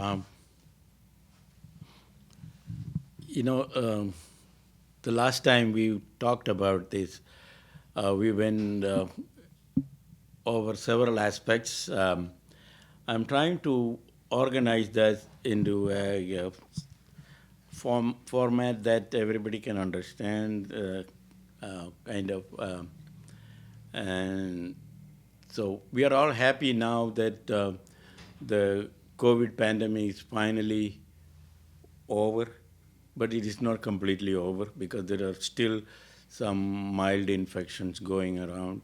Um, you know, the last time we talked about this, we went over several aspects. I'm trying to organize that into a format that everybody can understand, kind of. And so we are all happy now that the COVID pandemic is finally over, but it is not completely over because there are still some mild infections going around.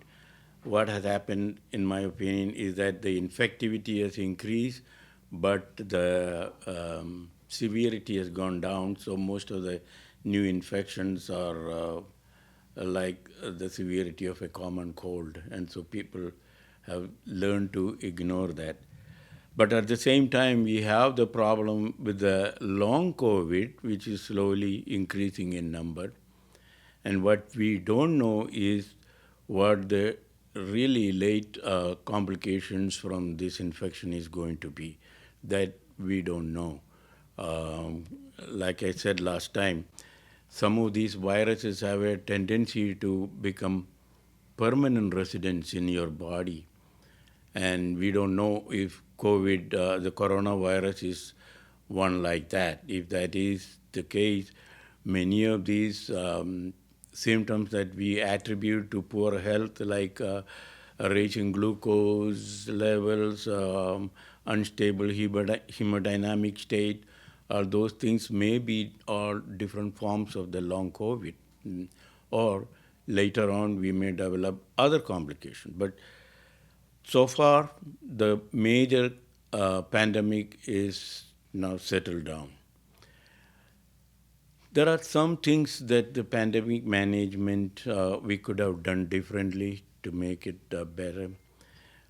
What has happened, in my opinion, is that the infectivity has increased, but the severity has gone down. So most of the new infections are like the severity of a common cold, and so people have learned to ignore that. But at the same time, we have the problem with the long COVID, which is slowly increasing in number. And what we don't know is what the really late complications from this infection is going to be. That we don't know. Um, like I said last time, some of these viruses have a tendency to become permanent residents in your body, and we don't know if COVID, the coronavirus, is one like that. If that is the case, many of these symptoms that we attribute to poor health, like raging glucose levels, unstable hemodynamic state, those things may be all different forms of the long COVID. Or later on, we may develop other complications. But so far, the major pandemic is now settled down. There are some things that the pandemic management we could have done differently to make it better.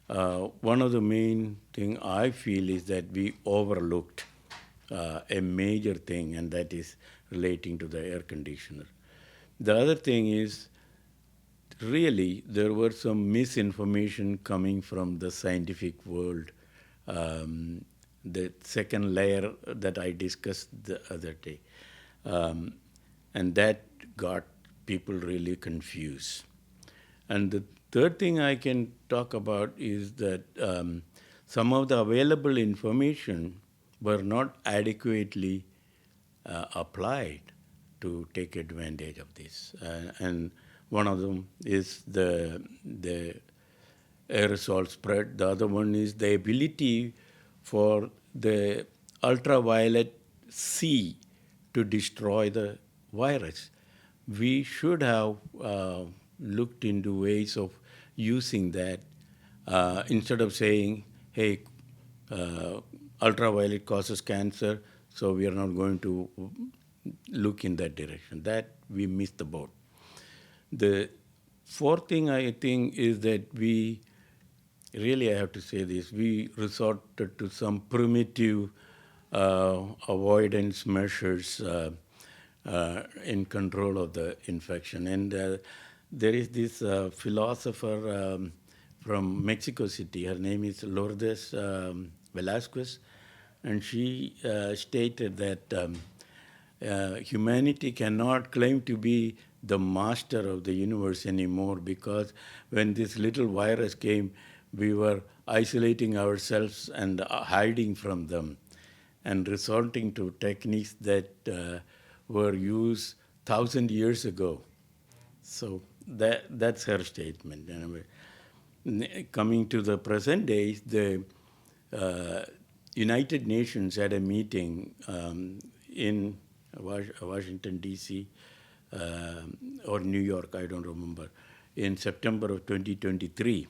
One of the main thing I feel is that we overlooked a major thing, and that is relating to the air conditioner. The other thing is really there were some misinformation coming from the scientific world. The second layer that I discussed the other day, um, and that got people really confused. And the third thing I can talk about is that some of the available information were not adequately applied to take advantage of this. And one of them is the aerosol spread. The other one is the ability for the ultraviolet C to destroy the virus. We should have looked into ways of using that instead of saying, hey, ultraviolet causes cancer, so we are not going to look in that direction. That we missed the boat. The fourth thing I think is that we really, I have to say this, we resorted to some primitive avoidance measures in control of the infection. And there is this philosopher from Mexico City. Her name is Lourdes Velasquez, and she stated that humanity cannot claim to be the master of the universe anymore, because when this little virus came, we were isolating ourselves and hiding from them and resorting to techniques that were used 1,000 years ago. So that's her statement. Anyway, coming to the present days, the uh, United Nations had a meeting in Washington, D.C., or New York, I don't remember, in September of 2023.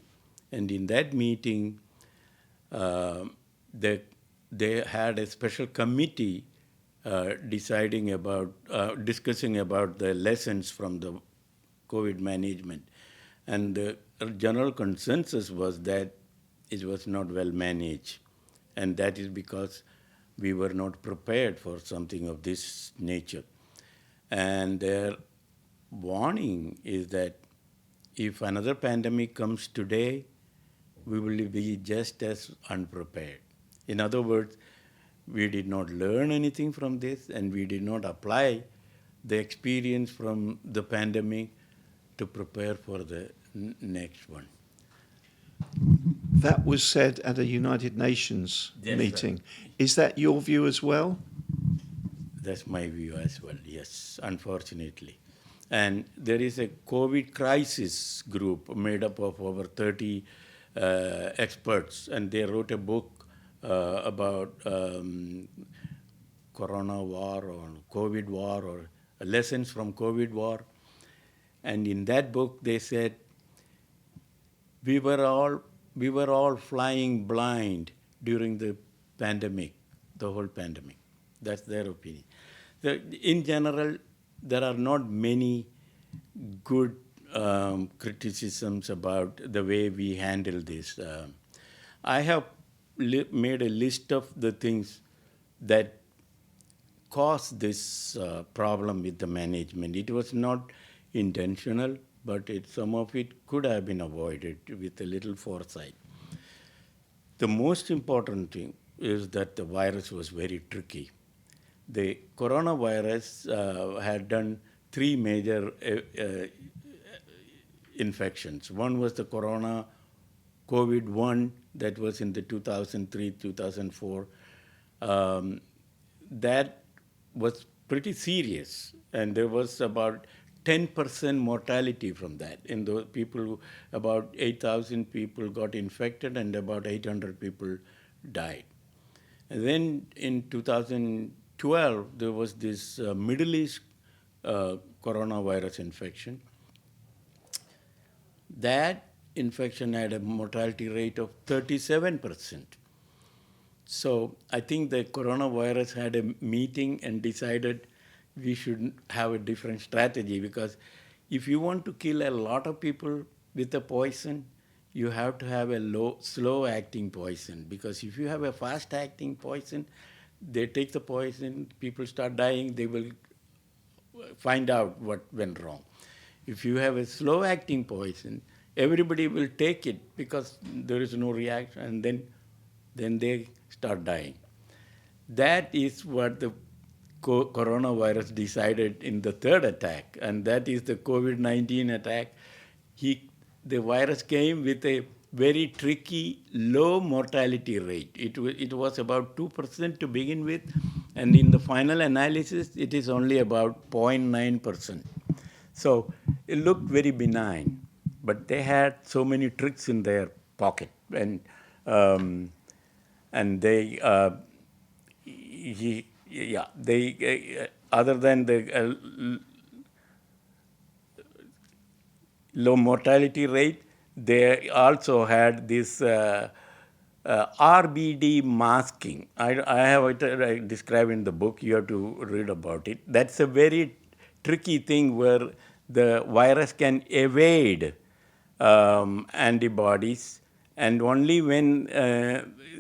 And in that meeting, uh, they, they had a special committee discussing about the lessons from the COVID management. And the general consensus was that it was not well managed. And that is because we were not prepared for something of this nature. And their warning is that if another pandemic comes today, we will be just as unprepared. In other words, we did not learn anything from this, and we did not apply the experience from the pandemic to prepare for the next one. That was said at a United Nations Yes, meeting. sir. Is that your view as well? That's my view as well, yes, unfortunately. And there is a COVID crisis group made up of over 30 experts, and they wrote a book about Corona war or COVID war or lessons from COVID war. And in that book, they said we were all flying blind during the pandemic, the whole pandemic. That's their opinion. In general, there are not many good criticisms about the way we handle this. I have made a list of the things that caused this problem with the management. It was not intentional, but some of it could have been avoided with a little foresight. The most important thing is that the virus was very tricky. The coronavirus had done three major infections. One was the COVID-1 that was in the 2003, 2004. That was pretty serious, and there was about 10% mortality from that. In those people, about 8,000 people got infected and about 800 people died. And then in 2012, there was this Middle East coronavirus infection. That infection had a mortality rate of 37%. So I think the coronavirus had a meeting and decided we should have a different strategy, because if you want to kill a lot of people with a poison, you have to have a slow-acting poison, because if you have a fast-acting poison, they take the poison, people start dying, they will find out what went wrong. If you have a slow-acting poison, everybody will take it because there is no reaction, and then they start dying. That is what the coronavirus decided in the third attack, and that is the COVID-19 attack. The virus came with a very tricky low mortality rate. It was about 2% to begin with, and in the final analysis, it is only about 0.9%. So it looked very benign, but they had so many tricks in their pocket, and they other than the low mortality rate, they also had this RBD masking. I have it described in the book. You have to read about it. That's a very tricky thing where the virus can evade antibodies, and only when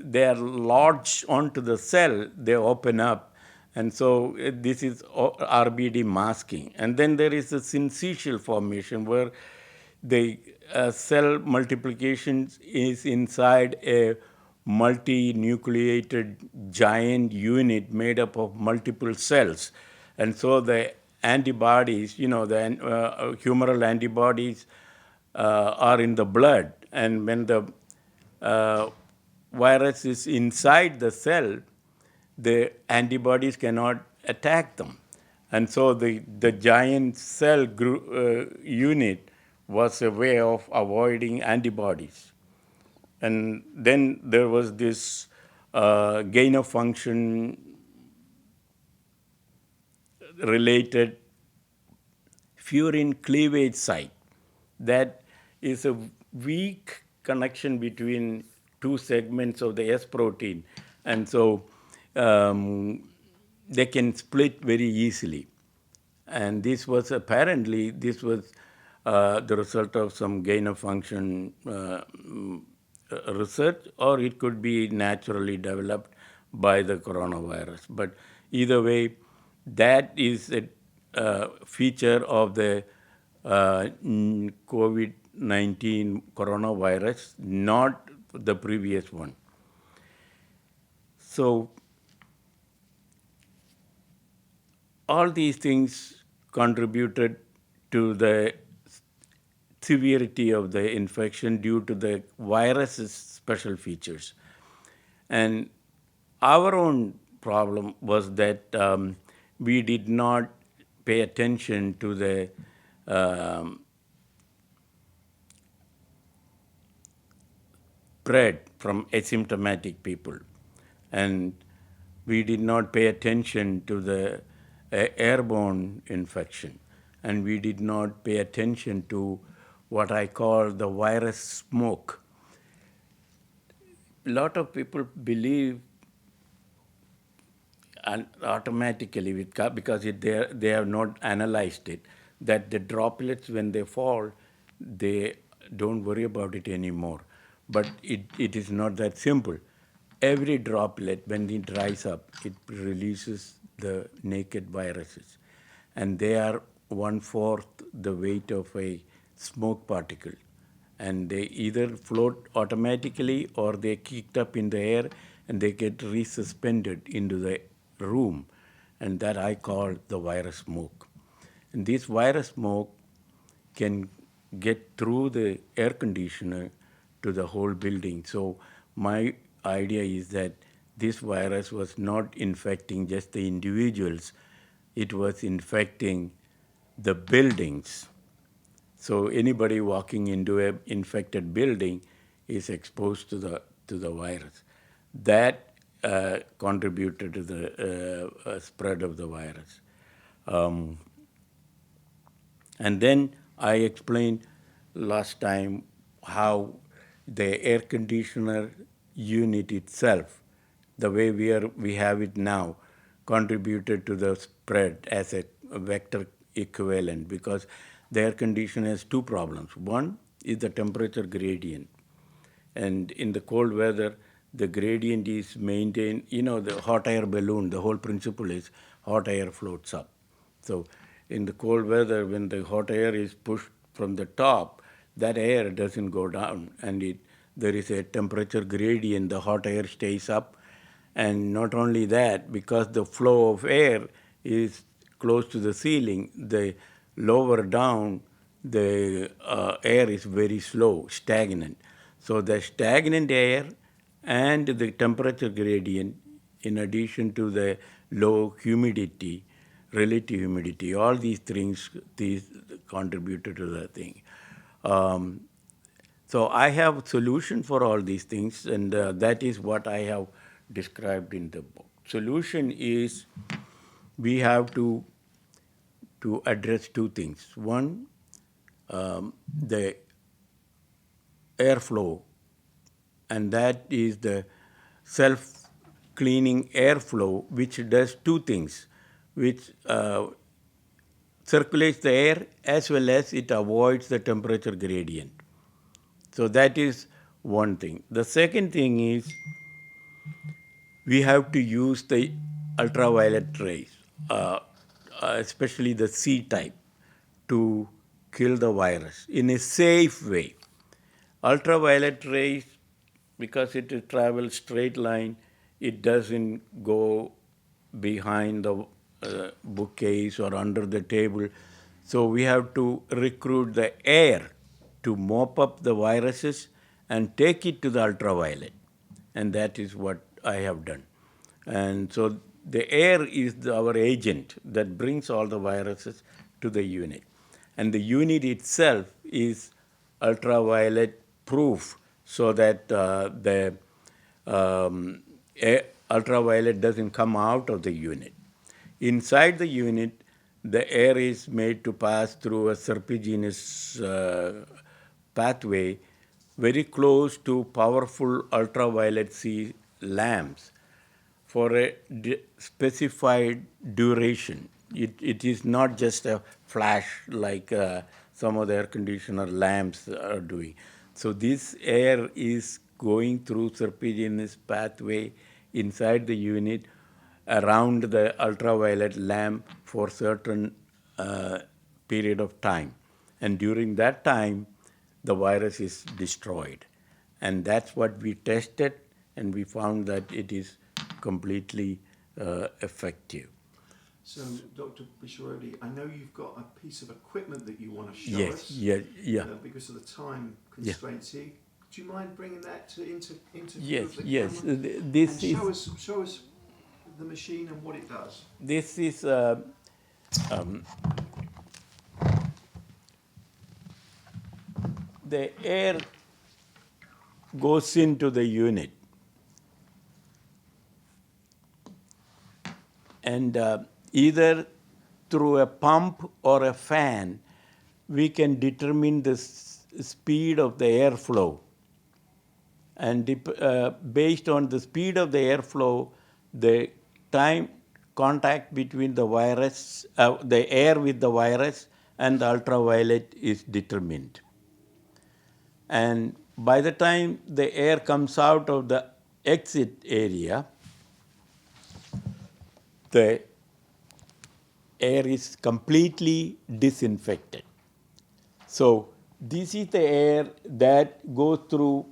they are lodged onto the cell, they open up. And so this is RBD masking. And then there is a syncytial formation where the cell multiplication is inside a multinucleated giant unit made up of multiple cells. And so the antibodies, the humoral antibodies are in the blood. And when the virus is inside the cell, the antibodies cannot attack them. And so the giant cell unit was a way of avoiding antibodies. And then there was this gain of function related furin cleavage site. That is a weak connection between two segments of the S protein. And so they can split very easily. And this was apparently the result of some gain of function research, or it could be naturally developed by the coronavirus. But either way, that is a feature of the COVID-19 coronavirus, not the previous one. So all these things contributed to the severity of the infection due to the virus's special features. And our own problem was that we did not pay attention to the um, spread from asymptomatic people. And we did not pay attention to the airborne infection. And we did not pay attention to what I call the virus smoke. A lot of people believe and automatically because they have not analyzed it, that the droplets, when they fall, they don't worry about it anymore. But it is not that simple. Every droplet, when it dries up, it releases the naked viruses. And they are one-fourth the weight of a smoke particle. And they either float automatically or they kicked up in the air and they get resuspended into the room. And that I call the virus smoke. And this virus smoke can get through the air conditioner to the whole building. So my idea is that this virus was not infecting just the individuals, it was infecting the buildings. So anybody walking into an infected building is exposed to the virus. That contributed to the spread of the virus. Um, and then I explained last time how the air conditioner unit itself, the way we have it now, contributed to the spread as a vector equivalent, because the air conditioner has two problems. One is the temperature gradient. And in the cold weather, the gradient is maintained, the hot air balloon, the whole principle is hot air floats up. So in the cold weather, when the hot air is pushed from the top, that air doesn't go down, and there is a temperature gradient, the hot air stays up. And not only that, because the flow of air is close to the ceiling, the lower down, the air is very slow, stagnant. So the stagnant air and the temperature gradient, in addition to the low humidity, relative humidity, all these contributed to the thing. Um, so I have solution for all these things, and that is what I have described in the book. Solution is we have to address two things. One, the airflow, and that is the self-cleaning airflow, which does two things, which circulates the air as well as it avoids the temperature gradient. So that is one thing. The second thing is we have to use the ultraviolet rays, especially the C type, to kill the virus in a safe way. Ultraviolet rays, because it travels straight line, it doesn't go behind the bookcase or under the table. So we have to recruit the air to mop up the viruses and take it to the ultraviolet. And that is what I have done. And so the air is our agent that brings all the viruses to the unit. And the unit itself is ultraviolet proof, so that the ultraviolet doesn't come out of the unit. Inside the unit, the air is made to pass through a serpiginous pathway very close to powerful ultraviolet C lamps for a specified duration. It is not just a flash like some of the air conditioner lamps are doing. So this air is going through serpiginous pathway inside the unit around the ultraviolet lamp for certain period of time. And during that time, the virus is destroyed. And that's what we tested, and we found that it is completely effective. So, Dr. Pisharodi, I know you've got a piece of equipment that you want to show Yes, us. yeah. Because of the time Yeah. constraints here. Do you mind bringing that into view Yes, of the yes. camera? This And is show us the machine and what it does. this is the air goes into the unit, and either through a pump or a fan, we can determine the speed of the airflow. And based on the speed of the airflow, the time contact between the virus, the air with the virus and the ultraviolet is determined. And by the time the air comes out of the exit area, the air is completely disinfected. So this is the air that goes through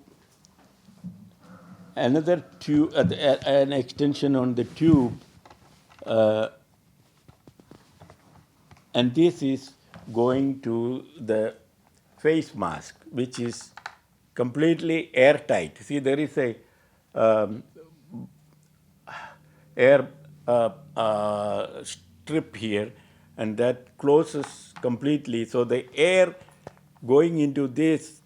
another tube, an extension on the tube, and this is going to the face mask, which is completely airtight. See, there is a um, air strip here, and that closes completely. So the air going into this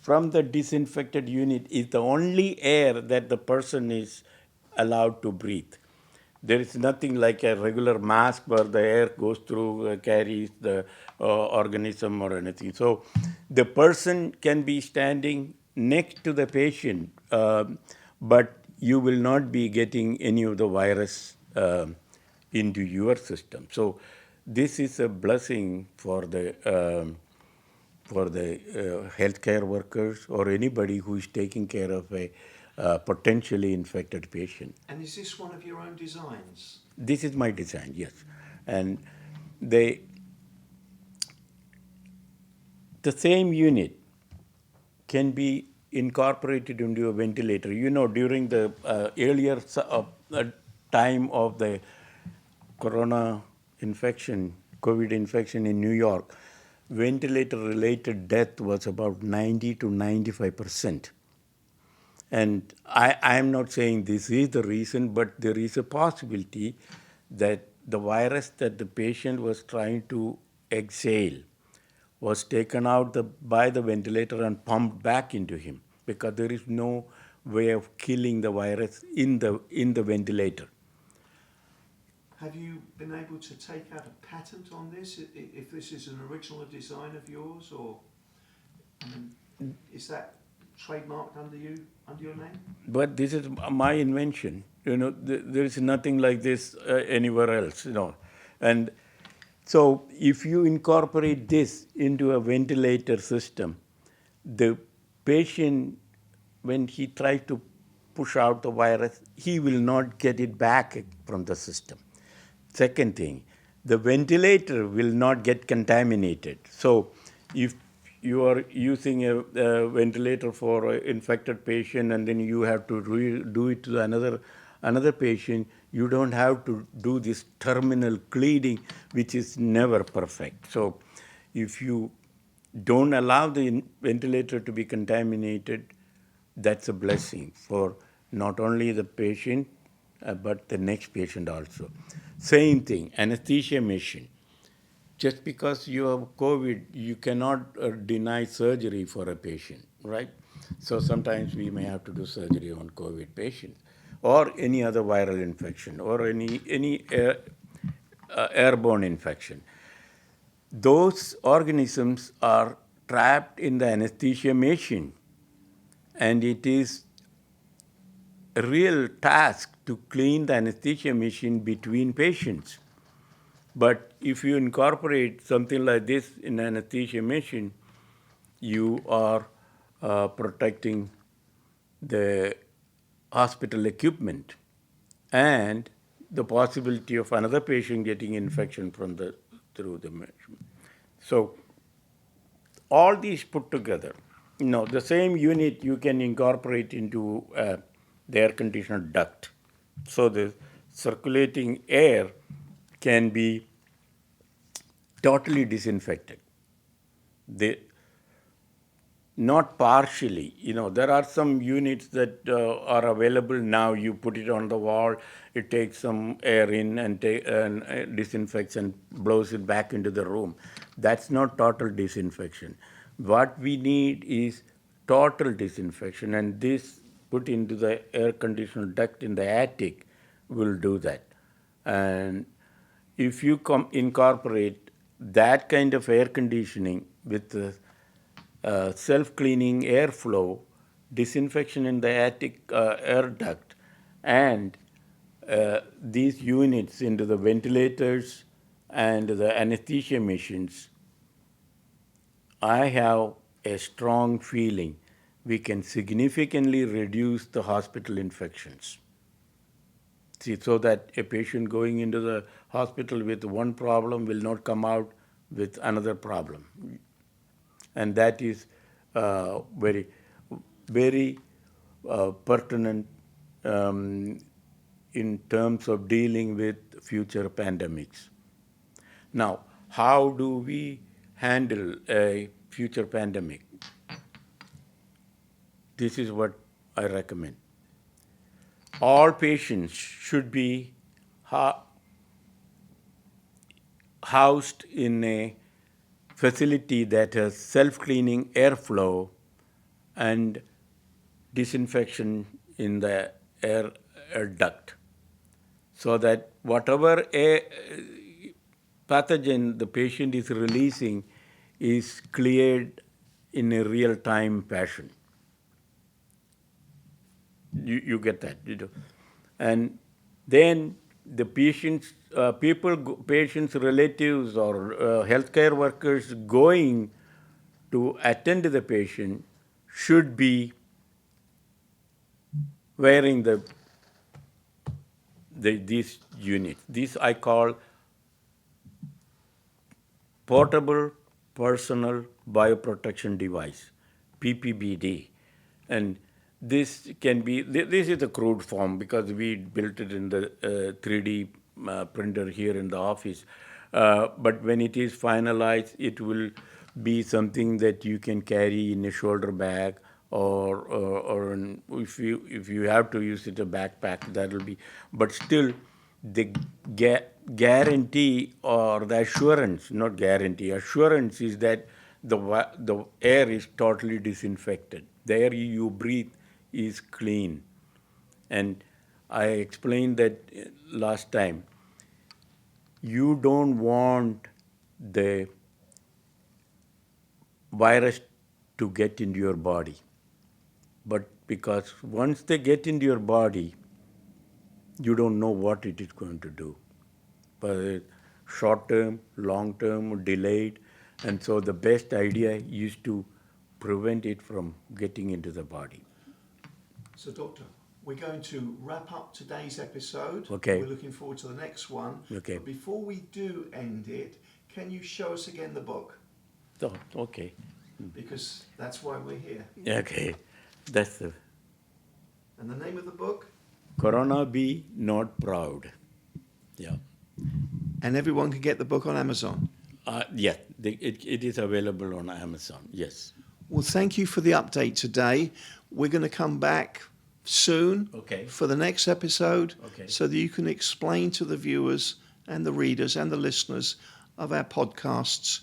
from the disinfected unit is the only air that the person is allowed to breathe. There is nothing like a regular mask where the air goes through, carries the organism or anything. So the person can be standing next to the patient, but you will not be getting any of the virus into your system. So this is a blessing for the healthcare workers or anybody who is taking care of a potentially infected patient. And is this one of your own designs? This is my design, yes. And the same unit can be incorporated into a ventilator. You know, during the earlier time of the corona infection, COVID infection in New York, ventilator-related death was about 90 to 95%. And I am not saying this is the reason, but there is a possibility that the virus that the patient was trying to exhale was taken out by the ventilator and pumped back into him, because there is no way of killing the virus in the ventilator. Have you been able to take out a patent on this? If this is an original design of yours, or is that trademarked under your name? But this is my invention. You know, there is nothing like this anywhere else. You know, and so if you incorporate this into a ventilator system, the patient, when he tries to push out the virus, he will not get it back from the system. Second thing, the ventilator will not get contaminated. So if you are using a ventilator for an infected patient and then you have to do it to another patient, you don't have to do this terminal cleaning, which is never perfect. So if you don't allow the ventilator to be contaminated, that's a blessing for not only the patient, but the next patient also. Same thing, anesthesia machine. Just because you have COVID, you cannot deny surgery for a patient, right? So sometimes we may have to do surgery on COVID patients or any other viral infection or any airborne infection. Those organisms are trapped in the anesthesia machine, and it is a real task to clean the anesthesia machine between patients. But if you incorporate something like this in an anesthesia machine, you are protecting the hospital equipment and the possibility of another patient getting infection through the machine. So all these put together, the same unit you can incorporate into the air conditioner duct. So the circulating air can be totally disinfected. They, not partially. There are some units that are available now. You put it on the wall, it takes some air in and disinfects and blows it back into the room. That's not total disinfection. What we need is total disinfection, and this put into the air conditioner duct in the attic will do that. And if you incorporate that kind of air conditioning with the self-cleaning airflow, disinfection in the attic air duct, and these units into the ventilators and the anesthesia machines, I have a strong feeling we can significantly reduce the hospital infections. See, so that a patient going into the hospital with one problem will not come out with another problem. And that is very, very pertinent in terms of dealing with future pandemics. Now, how do we handle a future pandemic? This is what I recommend. All patients should be housed in a facility that has self-cleaning airflow and disinfection in the air duct, so that whatever pathogen the patient is releasing is cleared in a real-time fashion. You get that, and then the patients, patients' relatives or healthcare workers going to attend to the patient should be wearing these units. These I call portable personal bioprotection device, PPBD, and this is a crude form because we built it in the 3D printer here in the office. But when it is finalized, it will be something that you can carry in a shoulder bag, or if you have to use it a backpack, that will be. But still, the guarantee or the assurance, not guarantee, assurance is that the air is totally disinfected. The air you breathe is clean. And I explained that last time. You don't want the virus to get into your body. But because once they get into your body, you don't know what it is going to do. But short term, long term, delayed. And so the best idea is to prevent it from getting into the body. So, Doctor, we're going to wrap up today's episode. Okay. We're looking forward to the next one. Okay. But before we do end it, can you show us again the book? Oh, okay. Because that's why we're here. Okay. That's the And the name of the book? Corona Be Not Proud. Yeah. And everyone can get the book on Amazon. Yeah, it is available on Amazon, yes. Well, thank you for the update today. We're going to come back soon for the next episode so that you can explain to the viewers and the readers and the listeners of our podcasts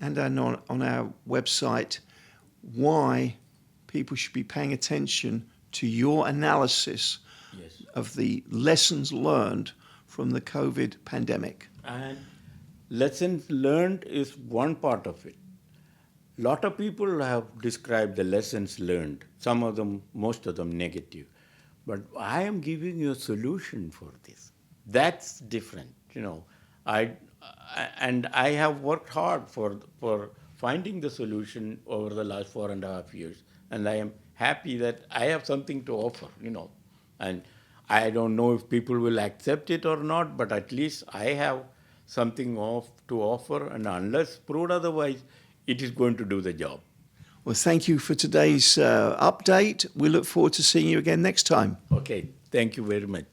and on our website why people should be paying attention to your analysis of the lessons learned from the COVID pandemic. And lessons learned is one part of it. A lot of people have described the lessons learned, some of them, most of them negative. But I am giving you a solution for this. That's different, I have worked hard for finding the solution over the last 4.5 years. And I am happy that I have something to offer, And I don't know if people will accept it or not, but at least I have something to offer. And unless proved otherwise, it is going to do the job. Well, thank you for today's update. We look forward to seeing you again next time. Okay, thank you very much.